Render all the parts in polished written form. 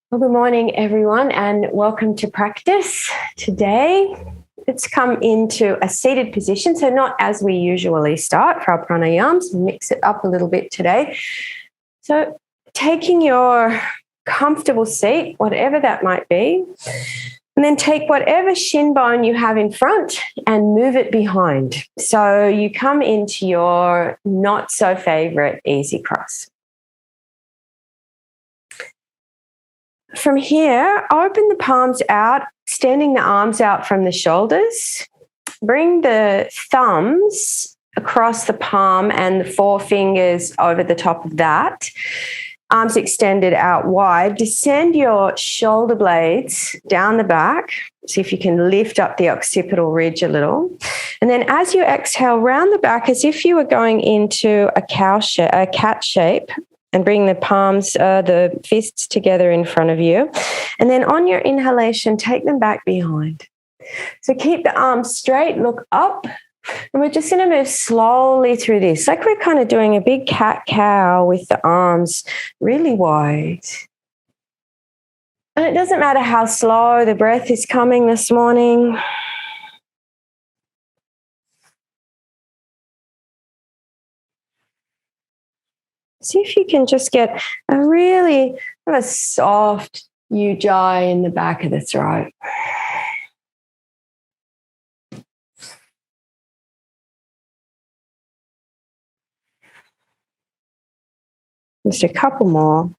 Well, good morning, everyone, and welcome to practice. Today, let's come into a seated position. So not as we usually start for our pranayams, mix it up a little bit today. So taking your comfortable seat, whatever that might be, and then take whatever shin bone you have in front and move it behind. So you come into your not so favorite easy cross. From here, open the palms out, extending the arms out from the shoulders. Bring the thumbs across the palm and the forefingers over the top of that. Arms extended out wide. Descend your shoulder blades down the back. See if you can lift up the occipital ridge a little. And then as you exhale, round the back as if you were going into a cat shape. And bring the palms, the fists together in front of you. And then on your inhalation, take them back behind. So keep the arms straight, look up. And we're just going to move slowly through this. Like we're kind of doing a big cat-cow with the arms really wide. And it doesn't matter how slow the breath is coming this morning. See if you can just get a soft ujjayi in the back of the throat. Just a couple more.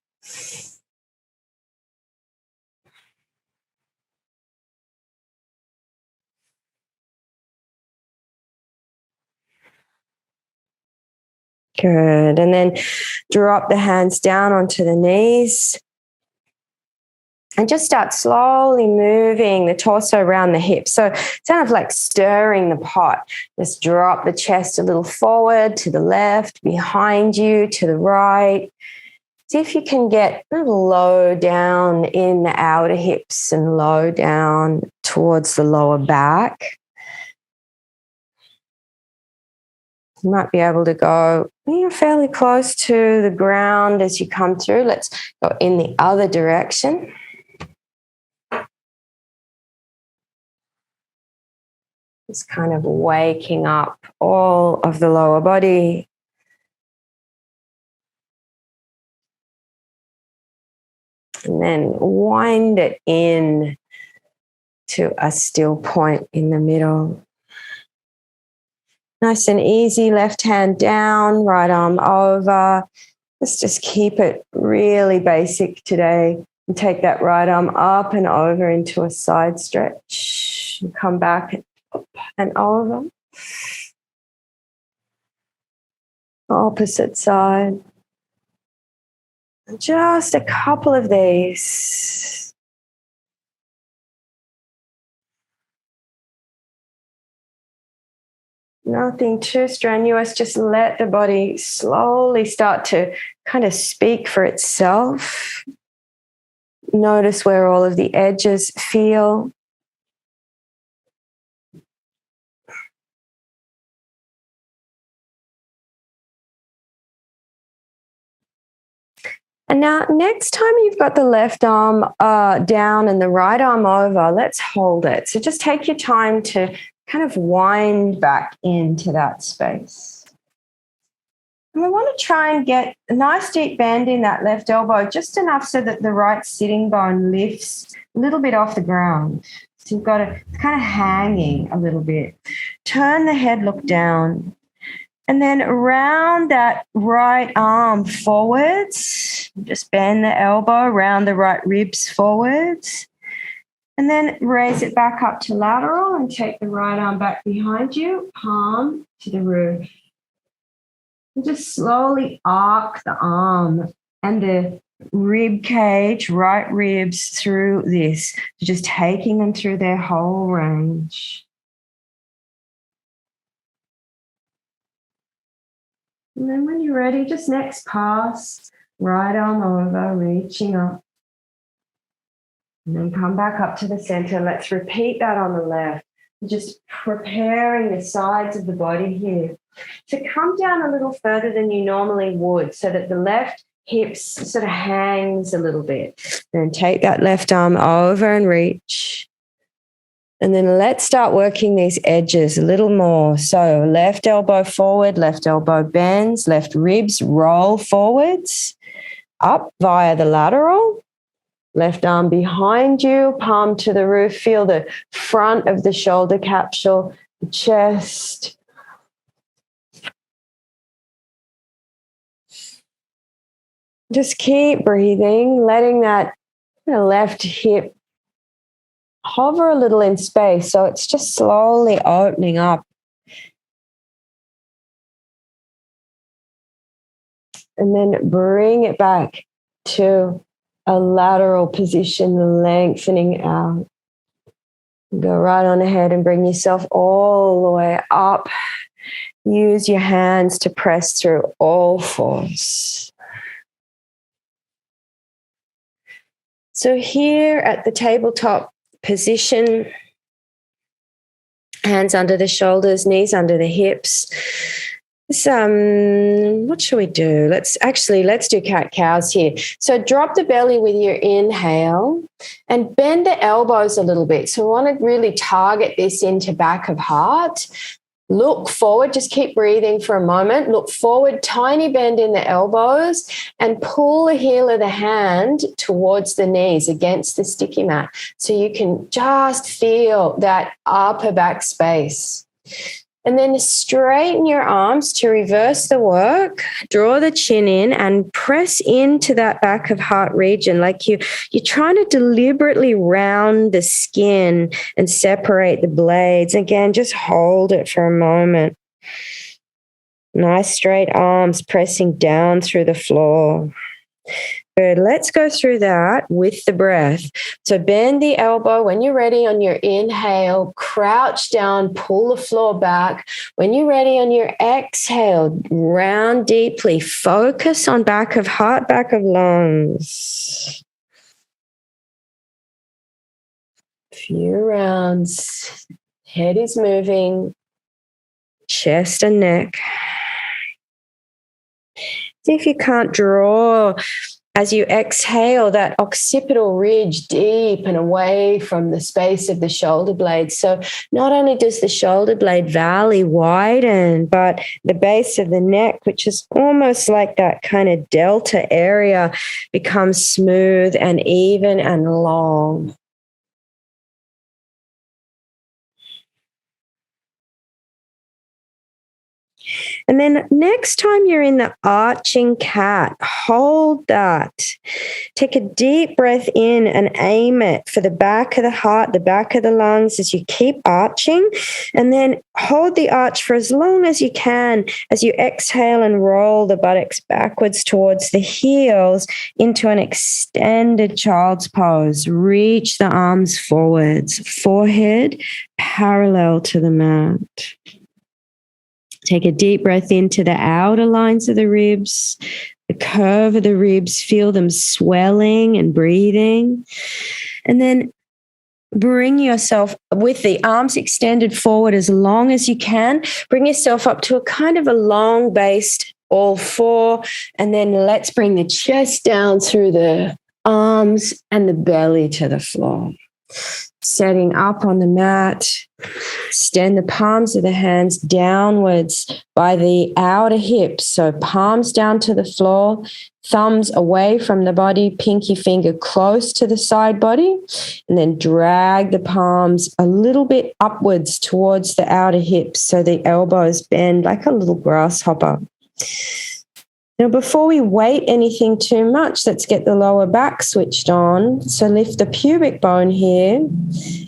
Good. And then drop the hands down onto the knees. And just start slowly moving the torso around the hips. So it's kind of like stirring the pot. Just drop the chest a little forward, to the left, behind you, to the right. See if you can get a little low down in the outer hips and low down towards the lower back. You might be able to go fairly close to the ground as you come through. Let's go in the other direction. Just kind of waking up all of the lower body. And then wind it in to a still point in the middle. Nice and easy, left hand down, right arm over. Let's just keep it really basic today. And take that right arm up and over into a side stretch. And come back and up and over. Opposite side. Just a couple of these. Nothing too strenuous. Just let the body slowly start to kind of speak for itself. Notice where all of the edges feel. And now next time you've got the left arm down and the right arm over, let's hold it. So just take your time to kind of wind back into that space. And we want to try and get a nice deep bend in that left elbow, just enough so that the right sitting bone lifts a little bit off the ground. So you've got it kind of hanging a little bit. Turn the head, look down. And then round that right arm forwards. Just bend the elbow, round the right ribs forwards. And then raise it back up to lateral and take the right arm back behind you, palm to the roof. And just slowly arc the arm and the rib cage, right ribs through this. So just taking them through their whole range. And then when you're ready, just next pass, right arm over, reaching up. And then come back up to the center. Let's repeat that on the left. Just preparing the sides of the body here. So come down a little further than you normally would so that the left hips sort of hangs a little bit. And take that left arm over and reach. And then let's start working these edges a little more. So left elbow forward, left elbow bends, left ribs roll forwards, up via the lateral. Left arm behind you, palm to the roof. Feel the front of the shoulder capsule, the chest. Just keep breathing, letting that left hip hover a little in space. So it's just slowly opening up. And then bring it back to a lateral position, lengthening out. Go right on ahead and bring yourself all the way up. Use your hands to press through all fours. So here at the tabletop position, hands under the shoulders, knees under the hips. What should we do? Let's do cat-cows here. So drop the belly with your inhale and bend the elbows a little bit. So we want to really target this into back of heart. Look forward, just keep breathing for a moment. Look forward, tiny bend in the elbows, and pull the heel of the hand towards the knees against the sticky mat. So you can just feel that upper back space. And then straighten your arms to reverse the work. Draw the chin in and press into that back of heart region. Like you're trying to deliberately round the skin and separate the blades. Again, just hold it for a moment. Nice straight arms pressing down through the floor. Good. Let's go through that with the breath. So bend the elbow when you're ready on your inhale, crouch down, pull the floor back. When you're ready on your exhale, round deeply, focus on back of heart, back of lungs. Few rounds. Head is moving, chest and neck. See if you can't draw as you exhale that occipital ridge deep and away from the space of the shoulder blade. So not only does the shoulder blade valley widen, but the base of the neck, which is almost like that kind of delta area, becomes smooth and even and long. And then next time you're in the arching cat, hold that. Take a deep breath in and aim it for the back of the heart, the back of the lungs as you keep arching. And then hold the arch for as long as you can as you exhale and roll the buttocks backwards towards the heels into an extended child's pose. Reach the arms forwards, forehead parallel to the mat. Take a deep breath into the outer lines of the ribs, the curve of the ribs, feel them swelling and breathing. And then bring yourself with the arms extended forward as long as you can. Bring yourself up to a kind of a long based all four. And then let's bring the chest down through the arms and the belly to the floor. Setting up on the mat, extend the palms of the hands downwards by the outer hips. So palms down to the floor, thumbs away from the body, pinky finger close to the side body, and then drag the palms a little bit upwards towards the outer hips so the elbows bend like a little grasshopper. Now, before we weight anything too much, let's get the lower back switched on. So lift the pubic bone here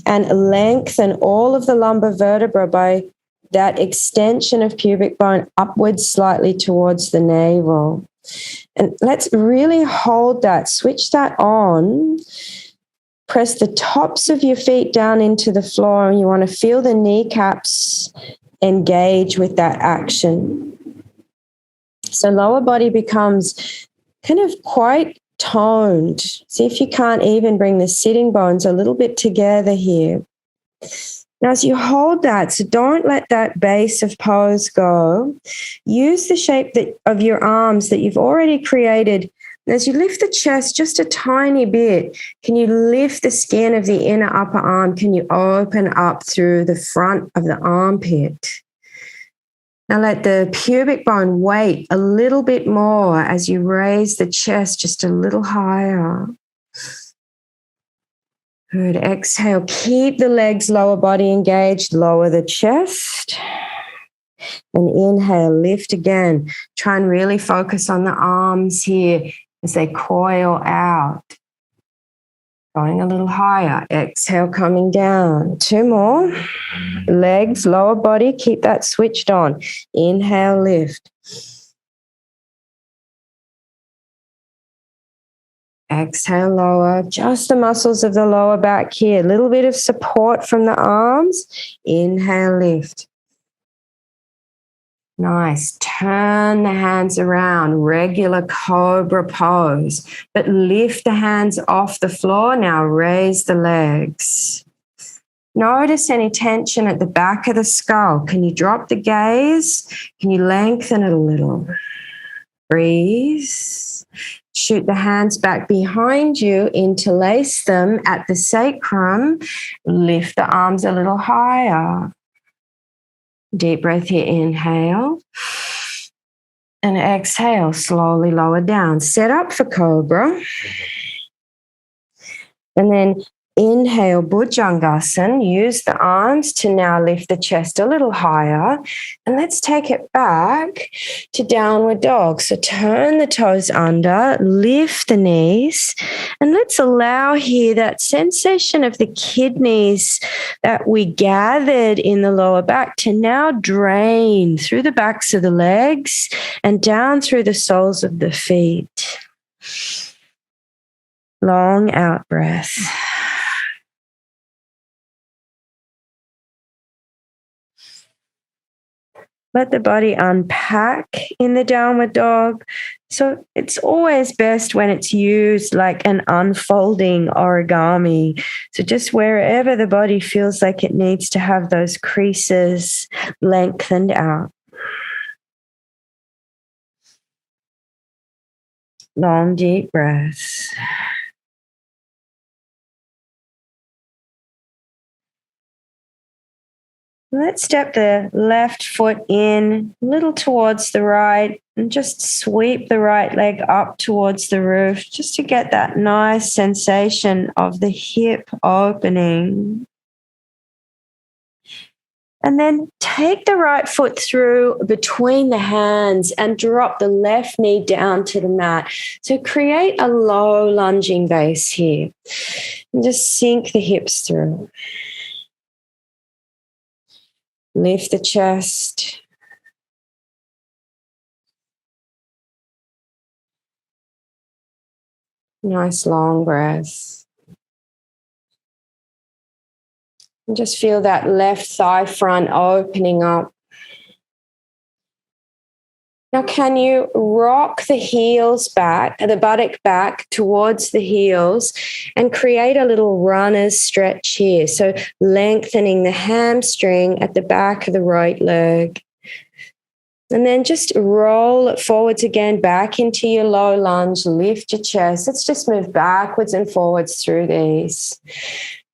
and lengthen all of the lumbar vertebra by that extension of pubic bone upwards slightly towards the navel. And let's really hold that, switch that on. Press the tops of your feet down into the floor, and you want to feel the kneecaps engage with that action. So lower body becomes kind of quite toned. See if you can't even bring the sitting bones a little bit together here. Now, as you hold that, so don't let that base of pose go. Use the shape of your arms that you've already created As you lift the chest just a tiny bit, can you lift the skin of the inner upper arm? Can you open up through the front of the armpit? Now let the pubic bone weight a little bit more as you raise the chest just a little higher. Good. Exhale. Keep the legs, lower body engaged. Lower the chest. And inhale. Lift again. Try and really focus on the arms here as they coil out. Going a little higher. Exhale, coming down. 2 more. Legs, lower body. Keep that switched on. Inhale, lift. Exhale, lower. Just the muscles of the lower back here. A little bit of support from the arms. Inhale, lift. Nice. Turn the hands around. Regular cobra pose. But lift the hands off the floor. Now raise the legs. Notice any tension at the back of the skull. Can you drop the gaze? Can you lengthen it a little? Breathe. Shoot the hands back behind you, interlace them at the sacrum. Lift the arms a little higher. Deep breath here, inhale. And exhale, slowly lower down. Set up for cobra. And then inhale, Bhujangasana. Use the arms to now lift the chest a little higher. And let's take it back to downward dog. So turn the toes under, lift the knees, and let's allow here that sensation of the kidneys that we gathered in the lower back to now drain through the backs of the legs and down through the soles of the feet. Long out breath. Let the body unpack in the downward dog. So it's always best when it's used like an unfolding origami. So just wherever the body feels like it needs to have those creases lengthened out. Long, deep breaths. Let's step the left foot in a little towards the right and just sweep the right leg up towards the roof just to get that nice sensation of the hip opening. And then take the right foot through between the hands and drop the left knee down to the mat. So create a low lunging base here. And just sink the hips through. Lift the chest. Nice long breath. And just feel that left thigh front opening up. Now, can you rock the heels back, the buttock back towards the heels and create a little runner's stretch here? So lengthening the hamstring at the back of the right leg. And then just roll it forwards again, back into your low lunge, lift your chest. Let's just move backwards and forwards through these.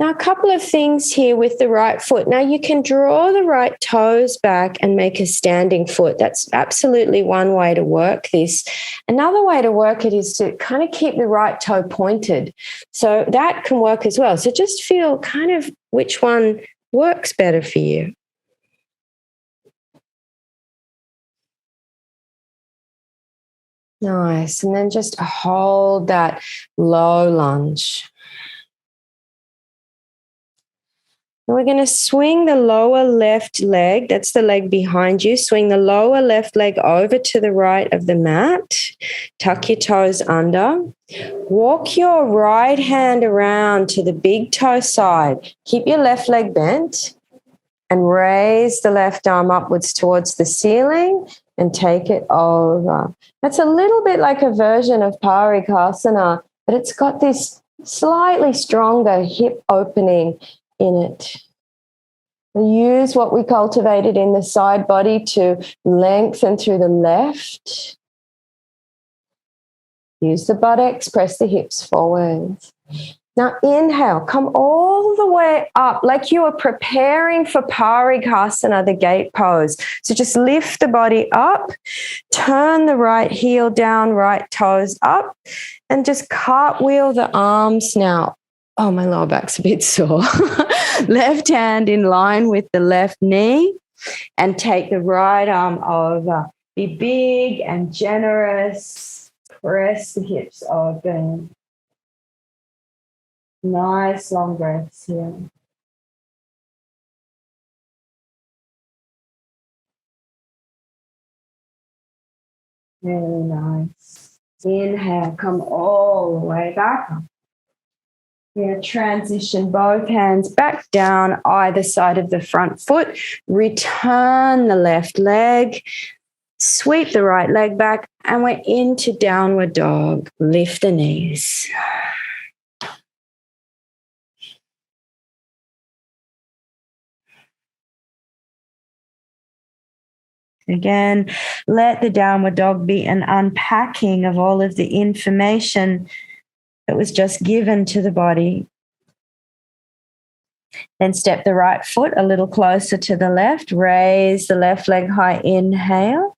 Now, a couple of things here with the right foot. Now, you can draw the right toes back and make a standing foot. That's absolutely one way to work this. Another way to work it is to kind of keep the right toe pointed. So that can work as well. So just feel kind of which one works better for you. Nice. And then just hold that low lunge. And we're going to swing the lower left leg, that's the leg behind you, swing the lower left leg over to the right of the mat. Tuck your toes under. Walk your right hand around to the big toe side. Keep your left leg bent and raise the left arm upwards towards the ceiling and take it over. That's a little bit like a version of Parikasana, but it's got this slightly stronger hip opening in it. We use what we cultivated in the side body to lengthen through the left Use the buttocks, press the hips forward. Now inhale, come all the way up like you are preparing for Parikasana, the gate pose. So just lift the body up, turn the right heel down, right toes up, and just cartwheel the arms now. Oh, my lower back's a bit sore. Left hand in line with the left knee and take the right arm over. Be big and generous. Press the hips open. Nice long breaths here. Really nice. Inhale, come all the way back up. Yeah, transition both hands back down either side of the front foot. Return the left leg. Sweep the right leg back, and we're into downward dog. Lift the knees. Again, let the downward dog be an unpacking of all of the information that was just given to the body. Then step the right foot a little closer to the left. Raise the left leg high. Inhale.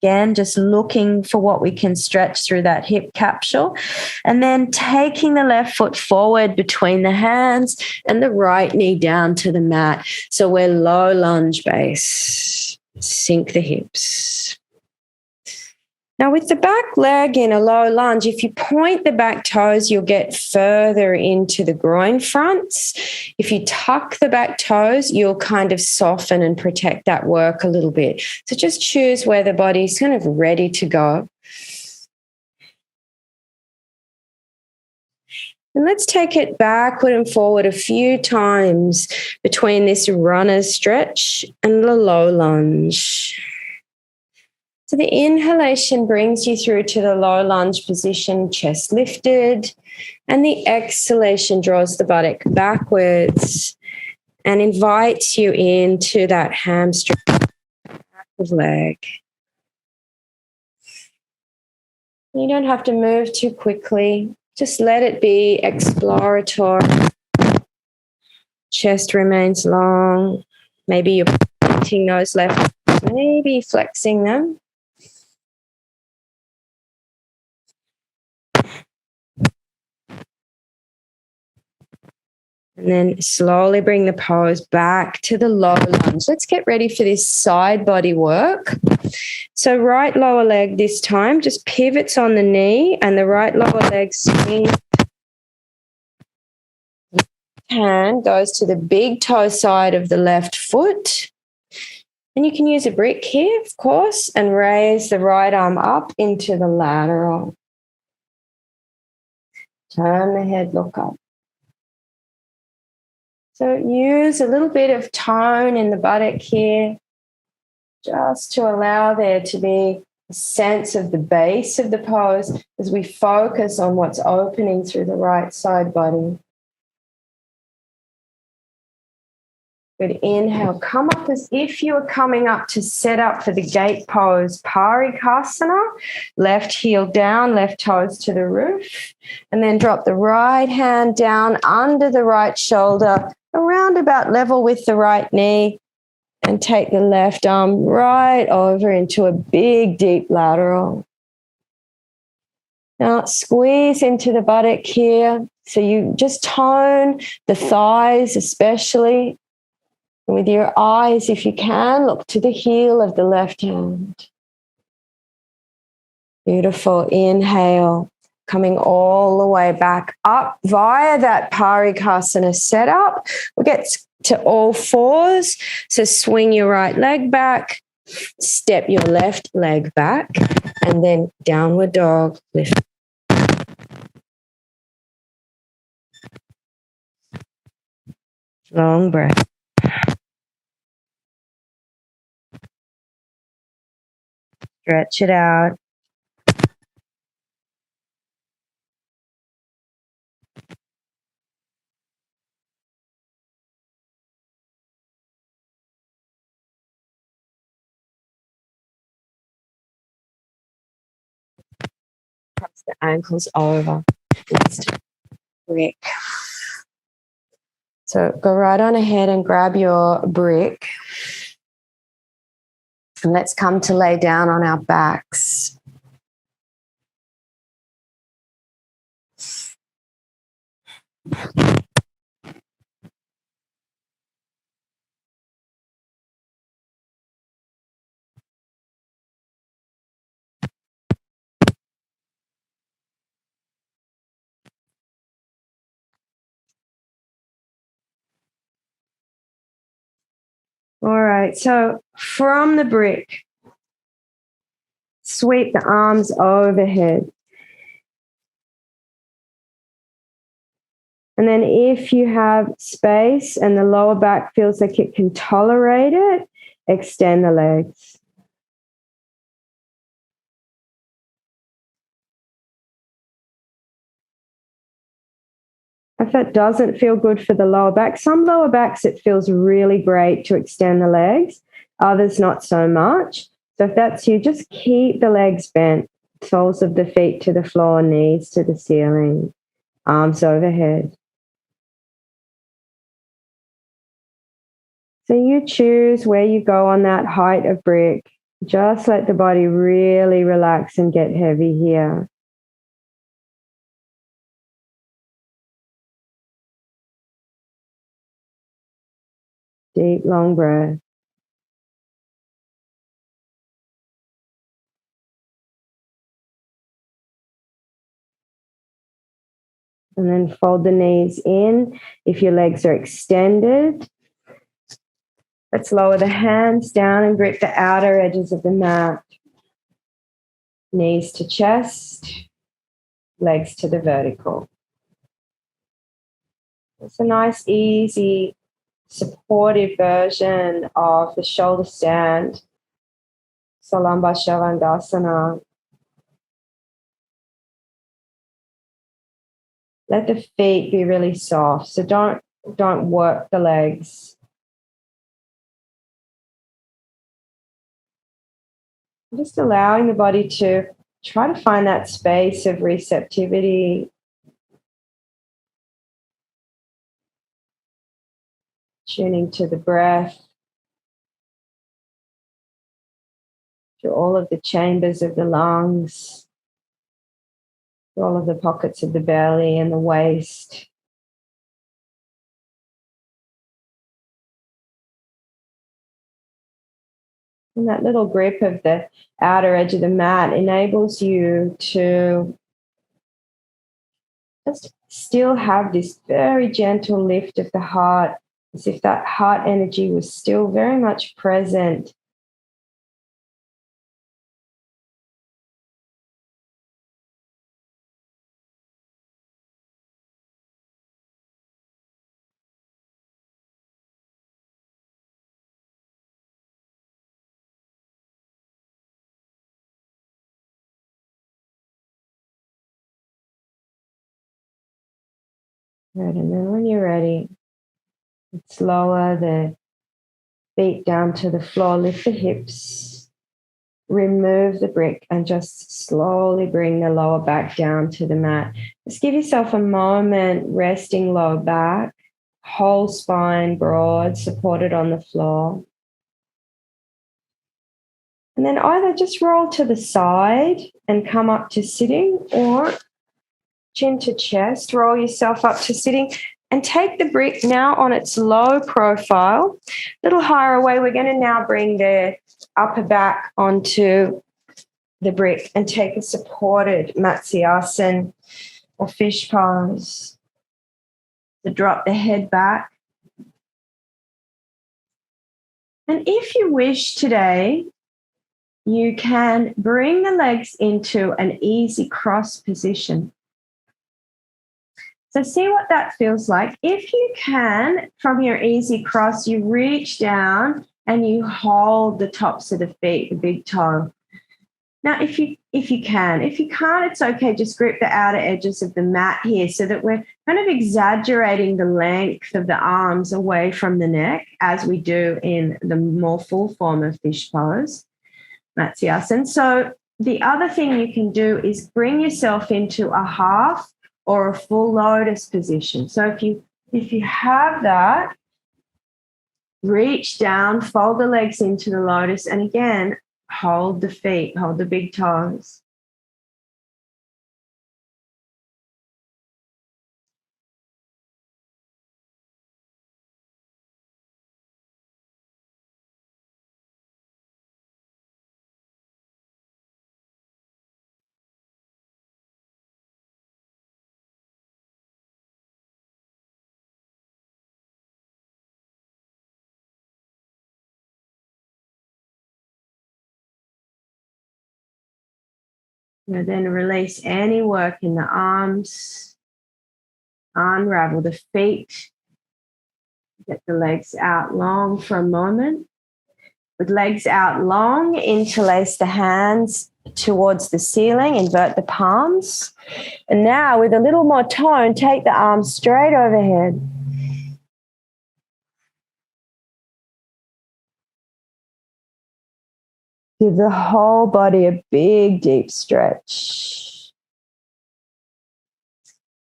Again, just looking for what we can stretch through that hip capsule. And then taking the left foot forward between the hands and the right knee down to the mat. So we're low lunge base. Sink the hips. Now with the back leg in a low lunge, if you point the back toes, you'll get further into the groin fronts. If you tuck the back toes, you'll kind of soften and protect that work a little bit. So just choose where the body's kind of ready to go. And let's take it backward and forward a few times between this runner's stretch and the low lunge. So the inhalation brings you through to the low lunge position, chest lifted, and the exhalation draws the buttock backwards and invites you into that hamstring of leg. You don't have to move too quickly. Just let it be exploratory. Chest remains long. Maybe you're pointing those left, maybe flexing them. And then slowly bring the pose back to the low lunge. Let's get ready for this side body work. So right lower leg this time just pivots on the knee and the right lower leg swings. Hand goes to the big toe side of the left foot. And you can use a brick here, of course, and raise the right arm up into the lateral. Turn the head, look up. So use a little bit of tone in the buttock here, just to allow there to be a sense of the base of the pose as we focus on what's opening through the right side body. Good. Inhale, come up as if you are coming up to set up for the gate pose, Parikasana. Left heel down, left toes to the roof. And then drop the right hand down under the right shoulder, around about level with the right knee. And take the left arm right over into a big, deep lateral. Now squeeze into the buttock here. So you just tone the thighs especially. With your eyes, if you can, look to the heel of the left hand. Beautiful. Inhale, coming all the way back up via that Parikasana setup. We'll get to all fours. So swing your right leg back, step your left leg back, and then downward dog, lift. Long breath. Stretch it out. The ankles over. Let's brick. So go right on ahead and grab your brick. And let's come to lay down on our backs. All right, so from the brick, sweep the arms overhead. And then if you have space and the lower back feels like it can tolerate it, extend the legs. If it doesn't feel good for the lower back, some lower backs it feels really great to extend the legs, others not so much. So if that's you, just keep the legs bent, soles of the feet to the floor, knees to the ceiling, arms overhead. So you choose where you go on that height of brick. Just let the body really relax and get heavy here. Deep, long breath. And then fold the knees in if your legs are extended. Let's lower the hands down and grip the outer edges of the mat. Knees to chest, legs to the vertical. It's a nice, easy, supportive version of the shoulder stand, Salamba Shavandasana. Let the feet be really soft. So don't work the legs. Just allowing the body to try to find that space of receptivity. Tuning to the breath, to all of the chambers of the lungs, to all of the pockets of the belly and the waist. And that little grip of the outer edge of the mat enables you to just still have this very gentle lift of the heart, as if that heart energy was still very much present. Right, and then when you're ready, let's lower the feet down to the floor, lift the hips, remove the brick, and just slowly bring the lower back down to the mat. Just give yourself a moment, resting lower back, whole spine broad, supported on the floor. And then either just roll to the side and come up to sitting, or chin to chest, roll yourself up to sitting, and take the brick now on its low profile, a little higher away. We're going to now bring the upper back onto the brick and take a supported Matsyasana or fish pose. So drop the head back. And if you wish today, you can bring the legs into an easy cross position. So see what that feels like. If you can, from your easy cross, you reach down and you hold the tops of the feet, the big toe. Now, if you can. If you can't, it's okay. Just grip the outer edges of the mat here so that we're kind of exaggerating the length of the arms away from the neck, as we do in the more full form of fish pose, Matsyasana. So The other thing you can do is bring yourself into a half or a full lotus position. So if you have that, reach down, fold the legs into the lotus, and again, hold the feet, hold the big toes. And then release any work in the arms. Unravel the feet. Get the legs out long for a moment. With legs out long, interlace the hands towards the ceiling, invert the palms. And now with a little more tone, take the arms straight overhead. Give the whole body a big, deep stretch.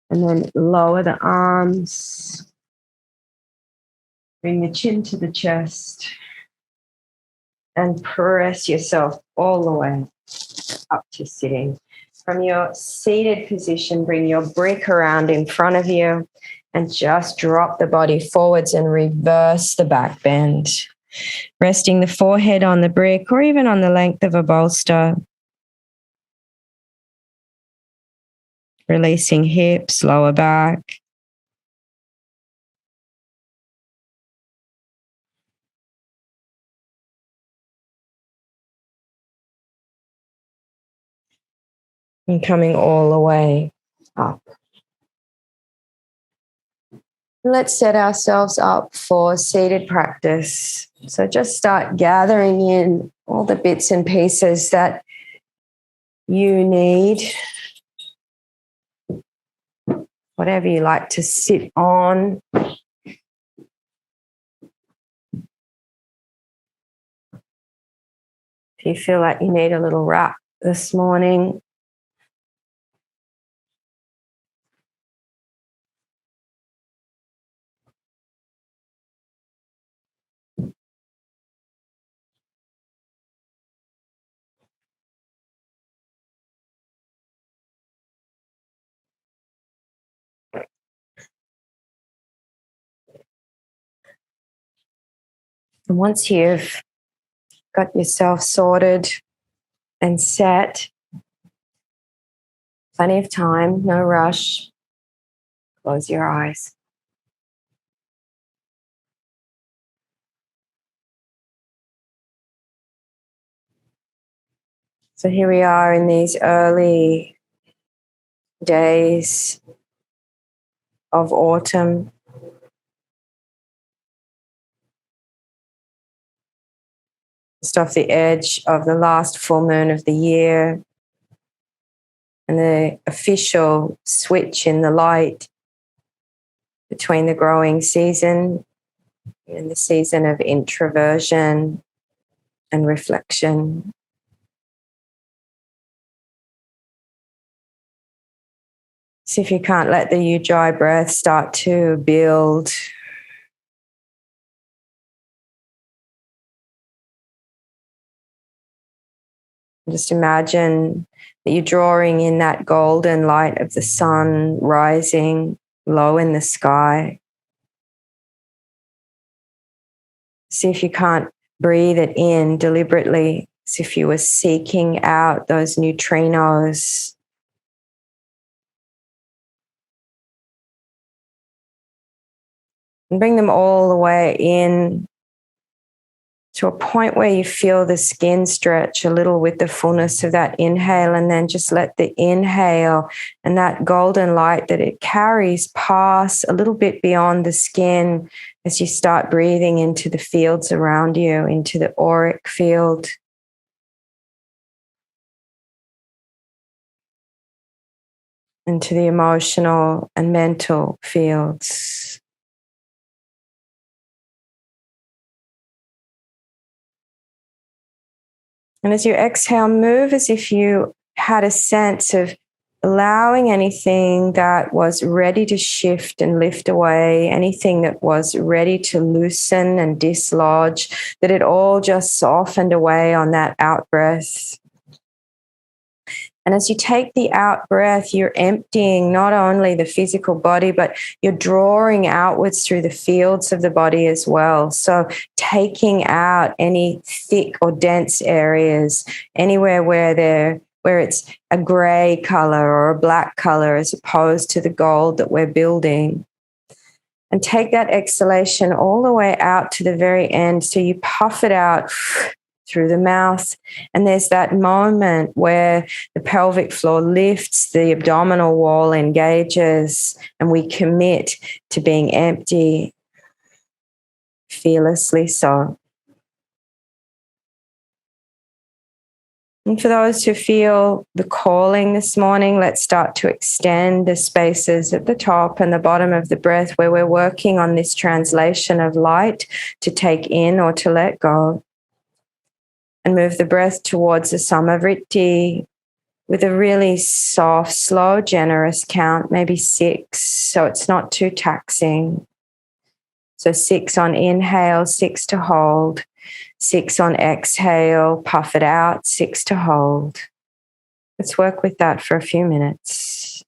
And then lower the arms. Bring the chin to the chest. And press yourself all the way up to sitting. From your seated position, bring your brick around in front of you and just drop the body forwards and reverse the back bend. Resting the forehead on the brick or even on the length of a bolster. Releasing hips, lower back. And coming all the way up. Let's set ourselves up for seated practice. So just start gathering in all the bits and pieces that you need. Whatever you like to sit on. If you feel like you need a little wrap this morning. And once you've got yourself sorted and set, plenty of time, no rush, close your eyes. So here we are in these early days of autumn. Just off the edge of the last full moon of the year and the official switch in the light between the growing season and the season of introversion and reflection. See if you can't let the Ujjayi breath start to build. Just imagine that you're drawing in that golden light of the sun rising low in the sky. See if you can't breathe it in deliberately, as if you were seeking out those neutrinos. And bring them all the way in to a point where you feel the skin stretch a little with the fullness of that inhale, and then just let the inhale and that golden light that it carries pass a little bit beyond the skin as you start breathing into the fields around you, into the auric field. Into the emotional and mental fields. And as you exhale, move as if you had a sense of allowing anything that was ready to shift and lift away, anything that was ready to loosen and dislodge, that it all just softened away on that out breath. And as you take the out breath, you're emptying not only the physical body, but you're drawing outwards through the fields of the body as well. So taking out any thick or dense areas, anywhere where it's a gray color or a black color as opposed to the gold that we're building. And take that exhalation all the way out to the very end. So you puff it out through the mouth. And there's that moment where the pelvic floor lifts, the abdominal wall engages, and we commit to being empty, fearlessly so. And for those who feel the calling this morning, let's start to extend the spaces at the top and the bottom of the breath where we're working on this translation of light to take in or to let go. And move the breath towards the Sama Vritti with a really soft, slow, generous count, maybe 6, so it's not too taxing. So 6 on inhale, 6 to hold. 6 on exhale, puff it out, 6 to hold. Let's work with that for a few minutes.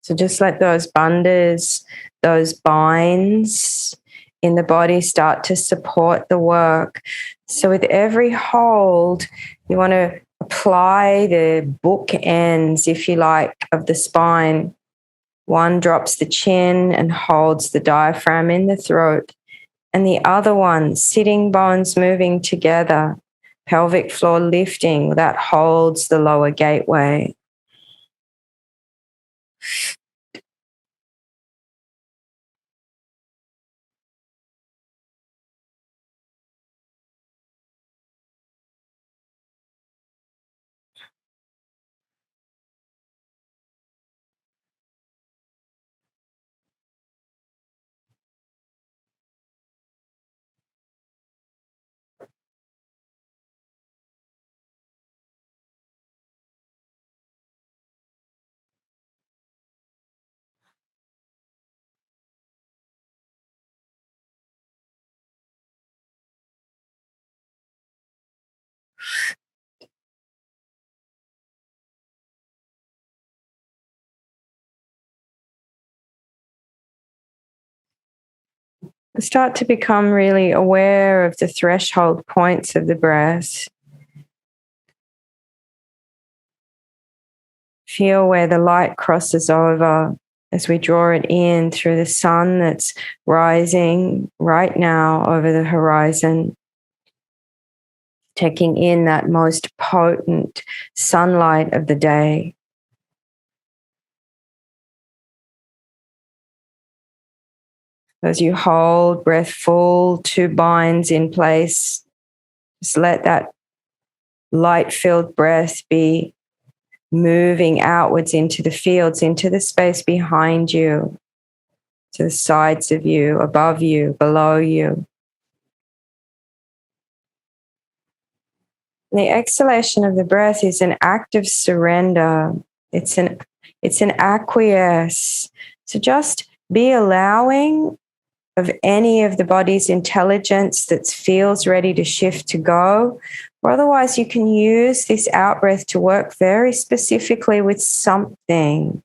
So just let those bandhas, those binds in the body start to support the work. So with every hold, you want to apply the book ends, if you like, of the spine. One drops the chin and holds the diaphragm in the throat. And the other one, sitting bones moving together, pelvic floor lifting, that holds the lower gateway. Start to become really aware of the threshold points of the breath. Feel where the light crosses over as we draw it in through the sun that's rising right now over the horizon. Taking in that most potent sunlight of the day. As you hold breath full, 2 binds in place, just let that light-filled breath be moving outwards into the fields, into the space behind you, to the sides of you, above you, below you. And the exhalation of the breath is an act of surrender. It's an acquiesce. So just be allowing of any of the body's intelligence that feels ready to shift to go. Or otherwise, you can use this out breath to work very specifically with something.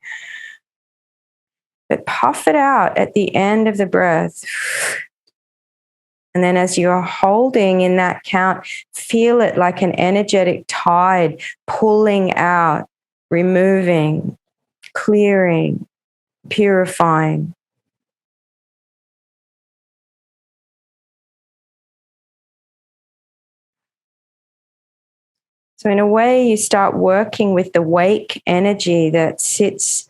But puff it out at the end of the breath. And then as you're holding in that count, feel it like an energetic tide pulling out, removing, clearing, purifying. So in a way, you start working with the wake energy that sits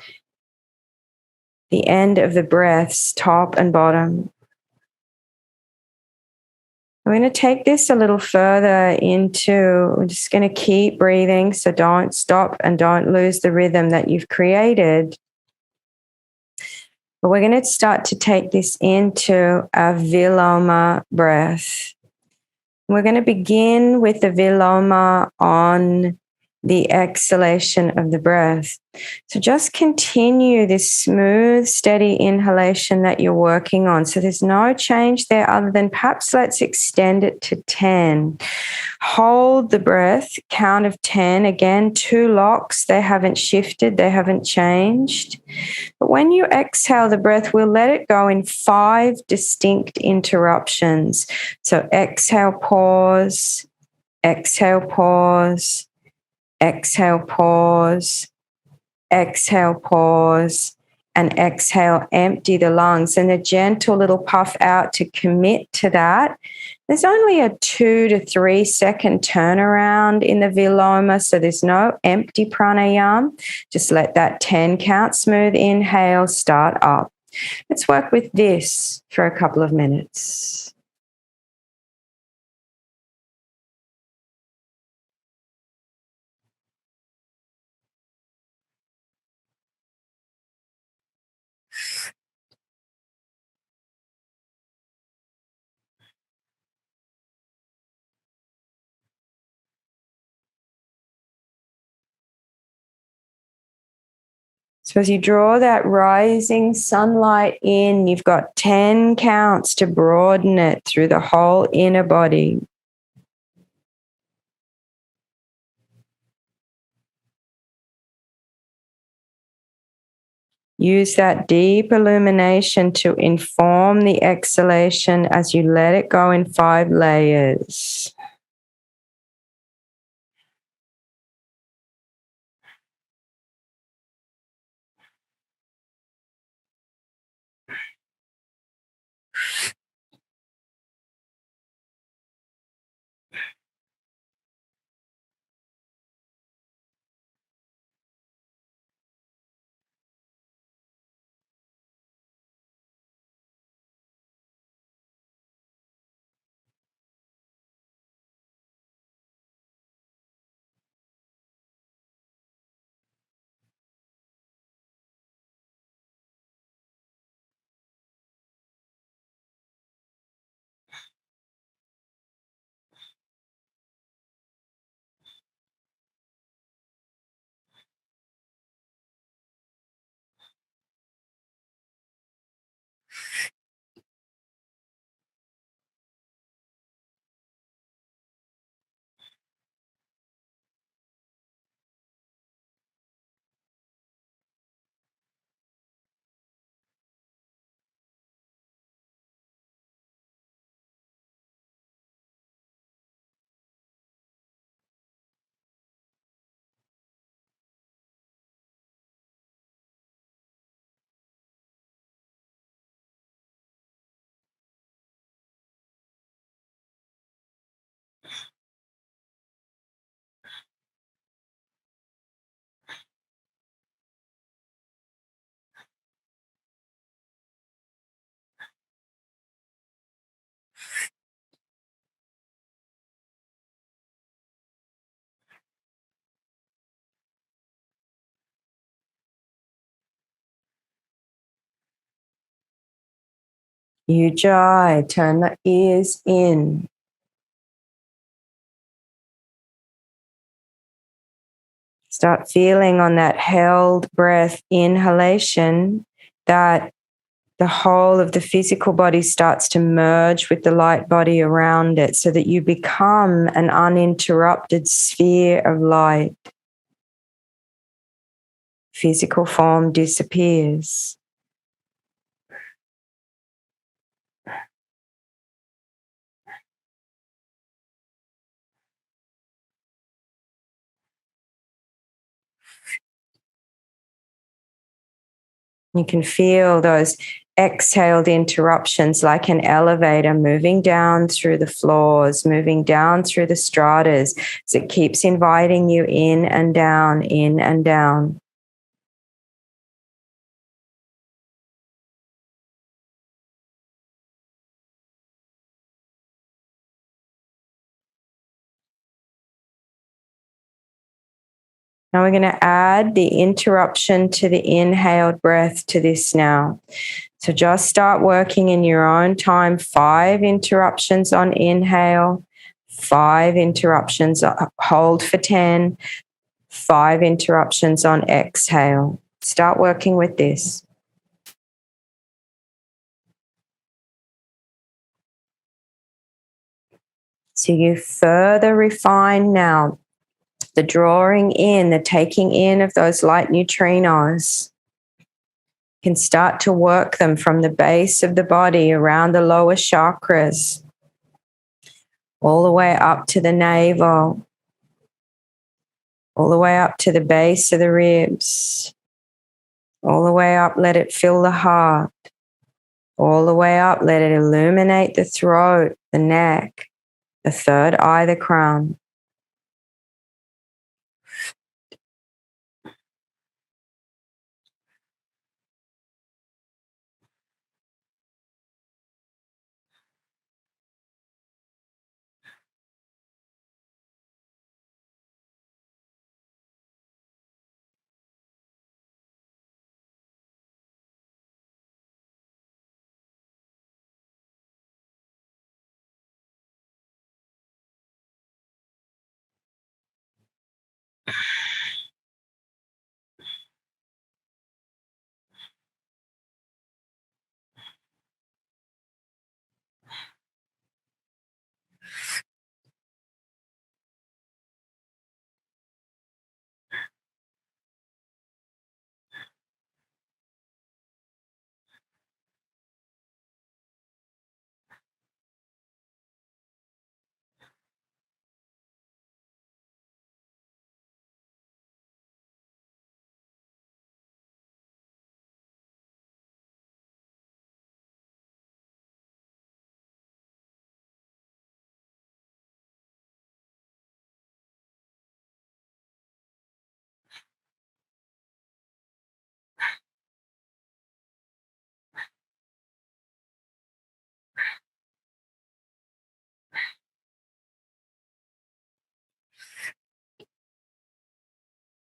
the end of the breaths, top and bottom. I'm going to take this a little further into, we're just going to keep breathing, so don't stop and don't lose the rhythm that you've created. But we're going to start to take this into a Viloma breath. We're going to begin with the Viloma on the exhalation of the breath. So just continue this smooth, steady inhalation that you're working on. So there's no change there other than perhaps let's extend it to 10. Hold the breath, count of 10. Again, 2 locks. They haven't shifted. They haven't changed. But when you exhale the breath, we'll let it go in 5 distinct interruptions. So exhale, pause, exhale, pause, exhale, pause, exhale, pause, and exhale, empty the lungs. And a gentle little puff out to commit to that. There's only a 2 to 3 second turnaround in the Viloma, so there's no empty pranayama. Just let that 10 count, smooth inhale, start up. Let's work with this for a couple of minutes. So as you draw that rising sunlight in, you've got 10 counts to broaden it through the whole inner body. Use that deep illumination to inform the exhalation as you let it go in 5 layers. Ujjayi, turn the ears in. Start feeling on that held breath inhalation that the whole of the physical body starts to merge with the light body around it so that you become an uninterrupted sphere of light. Physical form disappears. You can feel those exhaled interruptions like an elevator moving down through the floors, moving down through the stratas as it keeps inviting you in and down, in and down. Now we're going to add the interruption to the inhaled breath to this now. So just start working in your own time. 5 interruptions on inhale, 5 interruptions, hold for 10, 5 interruptions on exhale. Start working with this. So you further refine now the drawing in, the taking in of those light neutrinos. You can start to work them from the base of the body around the lower chakras, all the way up to the navel, all the way up to the base of the ribs, all the way up, let it fill the heart, all the way up, let it illuminate the throat, the neck, the third eye, the crown.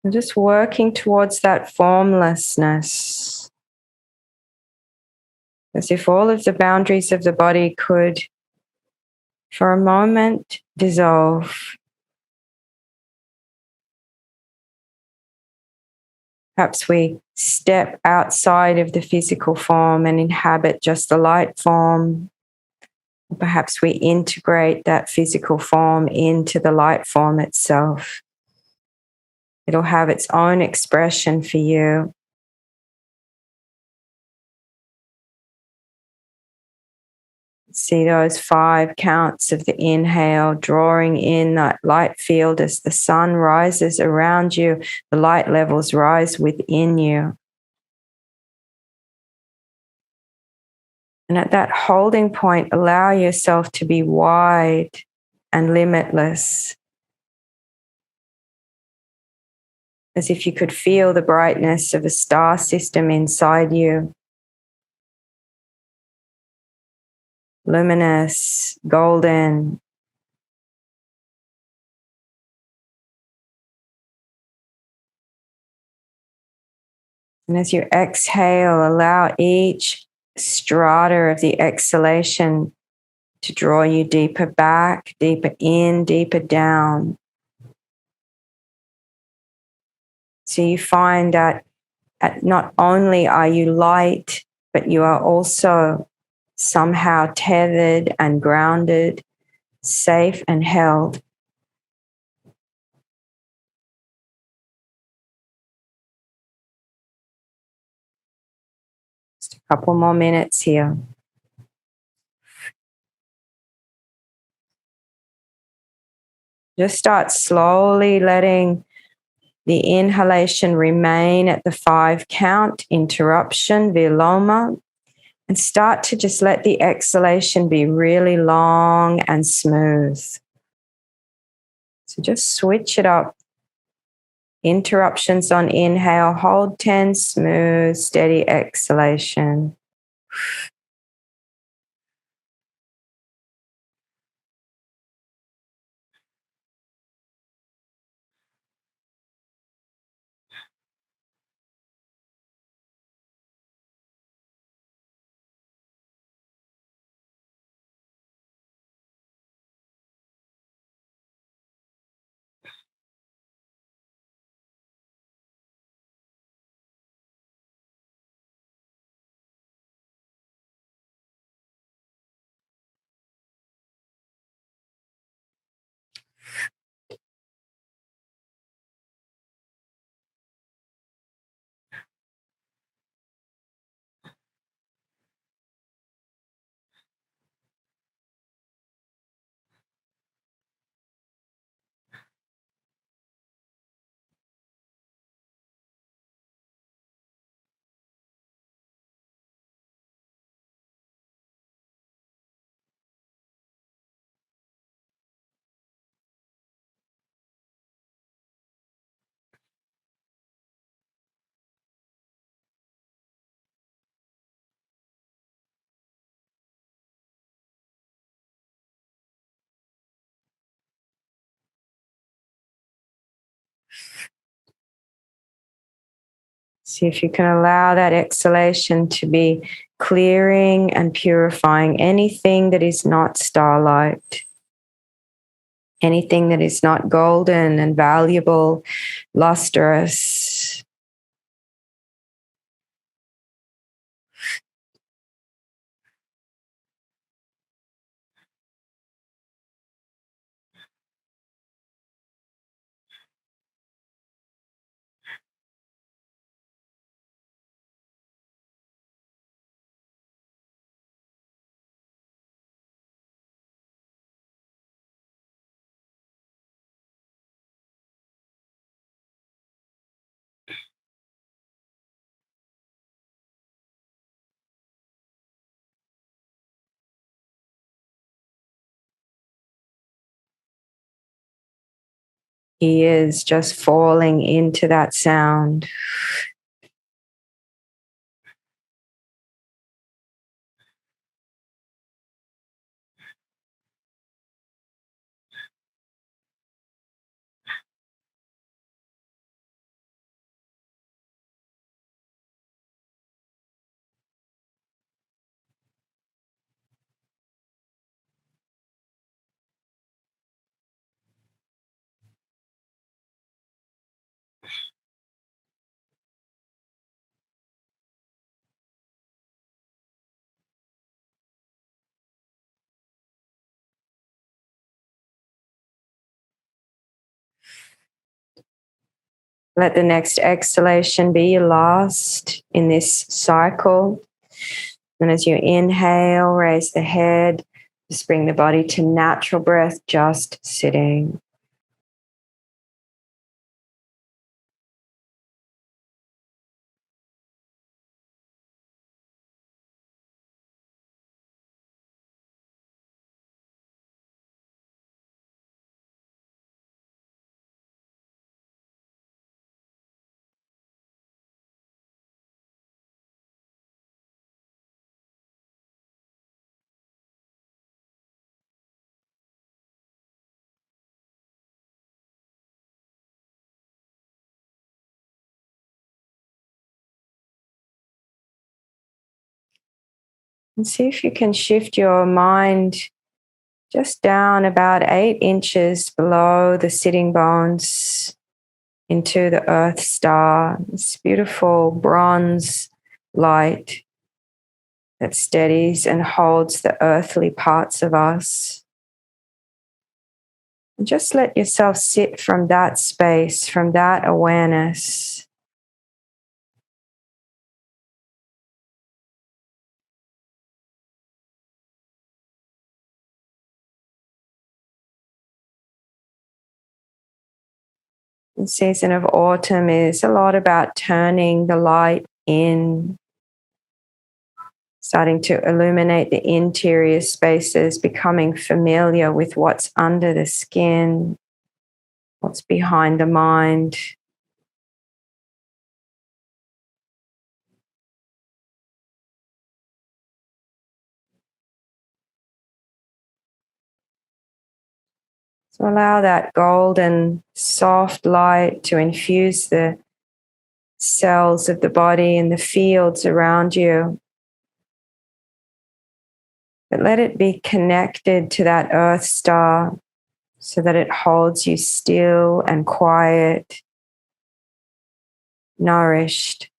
And just working towards that formlessness, as if all of the boundaries of the body could, for a moment, dissolve. Perhaps we step outside of the physical form and inhabit just the light form. Perhaps we integrate that physical form into the light form itself. It'll have its own expression for you. See those 5 counts of the inhale, drawing in that light field as the sun rises around you, the light levels rise within you. And at that holding point, allow yourself to be wide and limitless, as if you could feel the brightness of a star system inside you. Luminous, golden. And as you exhale, allow each strata of the exhalation to draw you deeper back, deeper in, deeper down. So you find that not only are you light, but you are also somehow tethered and grounded, safe and held. Just a couple more minutes here. Just start slowly letting The inhalation remain at the 5 count, interruption, Viloma, and start to just let the exhalation be really long and smooth. So just switch it up. Interruptions on inhale, hold 10, smooth, steady exhalation. See if you can allow that exhalation to be clearing and purifying anything that is not starlight, anything that is not golden and valuable, lustrous. He is just falling into that sound. Let the next exhalation be your last in this cycle. And as you inhale, raise the head, just bring the body to natural breath, just sitting. And see if you can shift your mind just down about 8 inches below the sitting bones into the earth star, this beautiful bronze light that steadies and holds the earthly parts of us. And just let yourself sit from that space, from that awareness. The season of autumn is a lot about turning the light in, starting to illuminate the interior spaces, becoming familiar with what's under the skin, what's behind the mind. So allow that golden, soft light to infuse the cells of the body and the fields around you. But let it be connected to that earth star so that it holds you still and quiet, nourished.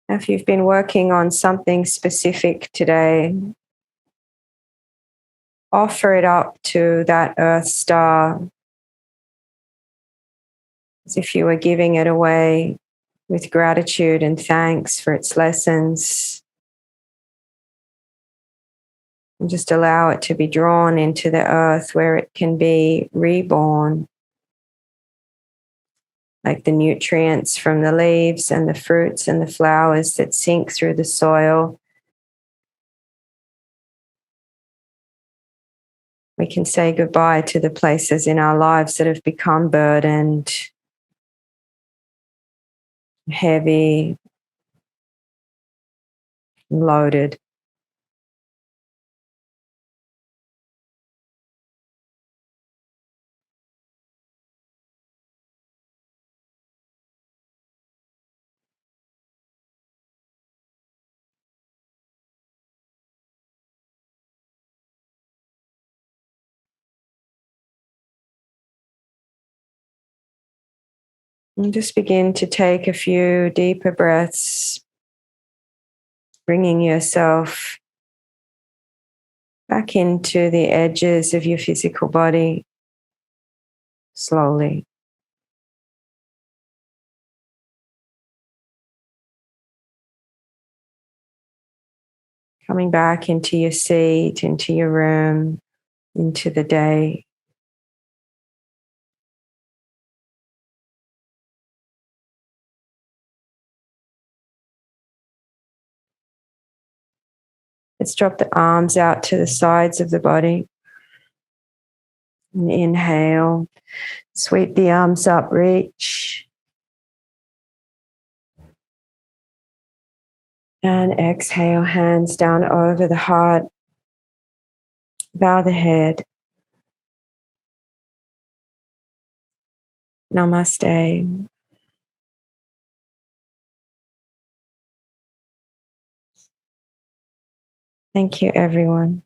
If you've been working on something specific today, offer it up to that earth star as if you were giving it away with gratitude and thanks for its lessons. And just allow it to be drawn into the earth where it can be reborn, like the nutrients from the leaves and the fruits and the flowers that sink through the soil. We can say goodbye to the places in our lives that have become burdened, heavy, loaded. And just begin to take a few deeper breaths, bringing yourself back into the edges of your physical body slowly. Coming back into your seat, into your room, into the day. Let's drop the arms out to the sides of the body. And inhale, sweep the arms up, reach. And exhale, hands down over the heart. Bow the head. Namaste. Thank you, everyone.